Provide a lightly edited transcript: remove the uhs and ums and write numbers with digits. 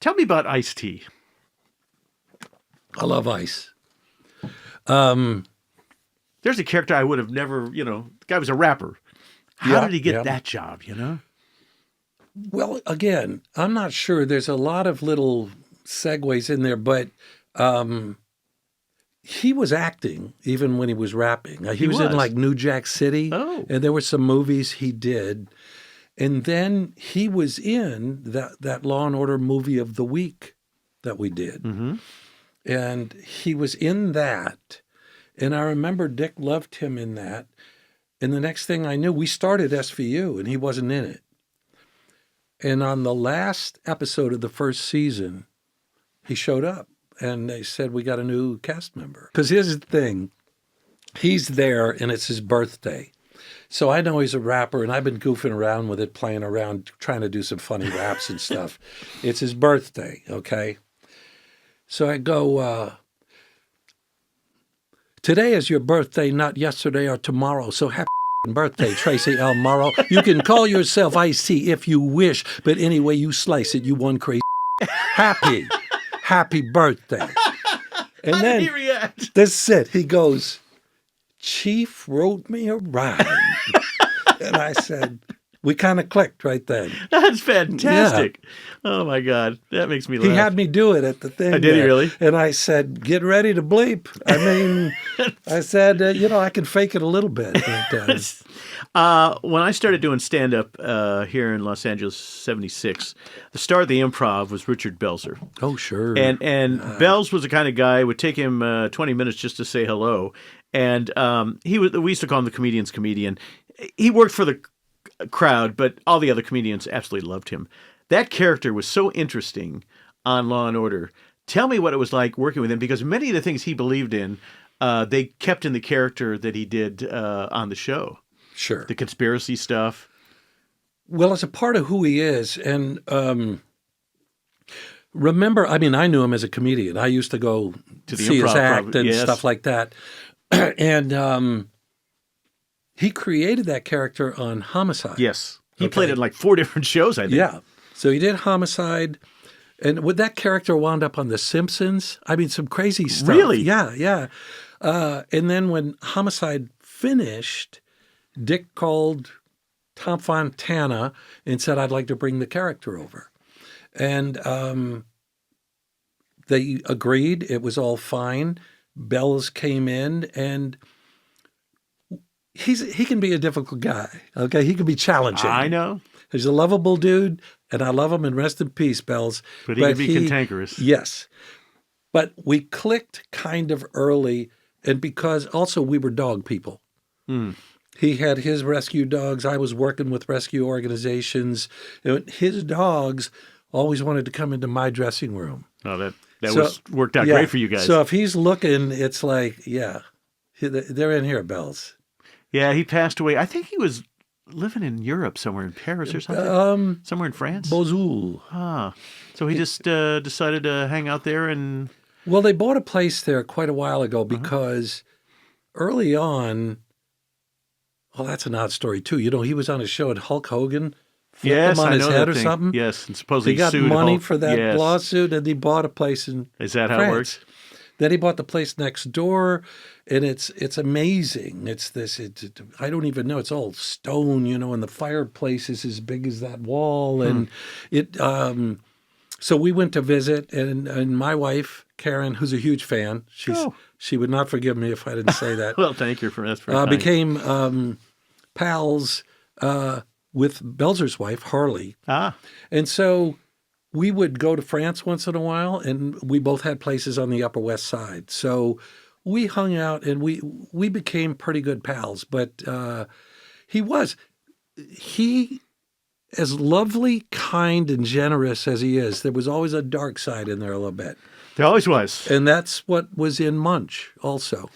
Tell me about Ice-T. I love Ice. There's a character I would have never, the guy was a rapper. How did he get that job, Well, again, I'm not sure. There's a lot of little segues in there, but he was acting even when he was rapping. He was in like New Jack City, and there were some movies he did. And then he was in that Law and Order movie of the week that we did. Mm-hmm. And he was in that. And I remember Dick loved him in that. And the next thing I knew, we started SVU and he wasn't in it. And on the last episode of the first season, he showed up and they said, we got a new cast member. Because here's the thing. He's there and it's his birthday. So I know he's a rapper and I've been goofing around with it, playing around, trying to do some funny raps and stuff. It's his birthday, okay? So I go, today is your birthday, not yesterday or tomorrow. So happy birthday, Tracy L. Morrow. You can call yourself Ice-T if you wish, but anyway you slice it, you one crazy happy birthday. And How then did he react? this is it. He goes, Chief wrote me a rhyme. And I said, we kind of clicked right then. That's fantastic. Yeah. Oh, my God. That makes me laugh. He had me do it at the thing. Did he really? And I said, get ready to bleep. I mean, I said, I can fake it a little bit. But, when I started doing stand-up here in Los Angeles, 76, the star of the Improv was Richard Belzer. Oh, sure. And Belz was the kind of guy, it would take him 20 minutes just to say hello. And we used to call him the comedian's comedian. He worked for the crowd, but all the other comedians absolutely loved him. That character was so interesting on Law and Order. Tell me what it was like working with him, because many of the things he believed in, they kept in the character that he did on the show. Sure. The conspiracy stuff. Well, it's a part of who he is. And remember, I knew him as a comedian. I used to go to the see Improv, his act and stuff like that. And he created that character on Homicide. Yes. He played it in like 4 different shows, I think. Yeah. So he did Homicide. And with that character wound up on The Simpsons. Some crazy stuff. Really? Yeah, yeah. And then when Homicide finished, Dick called Tom Fontana and said, I'd like to bring the character over. And they agreed. It was all fine. Bells came in, and he can be a difficult guy, okay? He can be challenging. I know. He's a lovable dude, and I love him, and rest in peace, Bells. But he can be cantankerous. Yes. But we clicked kind of early, and because also we were dog people. Mm. He had his rescue dogs. I was working with rescue organizations. His dogs always wanted to come into my dressing room. Oh, that worked out great for you guys. So if he's looking, it's like, they're in here, Bells. Yeah, he passed away. I think he was living in Europe somewhere, in Paris or something. Somewhere in France. Bozul. So he just decided to hang out there and... Well, they bought a place there quite a while ago because early on, well, that's an odd story too. He was on a show and Hulk Hogan flipped him on his head or something. Yes, and supposedly he got sued money Hulk. for that lawsuit, and he bought a place in Is that France. how it works? Then he bought the place next door, and it's amazing. I don't even know. It's all stone, and the fireplace is as big as that wall, and it. So we went to visit, and my wife Karen, who's a huge fan, she would not forgive me if I didn't say that. Well, thank you for that. Became pals with Belzer's wife Harley, and so. We would go to France once in a while, and we both had places on the Upper West Side. So we hung out, and we became pretty good pals. But he, as lovely, kind, and generous as he is, there was always a dark side in there a little bit. There always was. And that's what was in Munch also.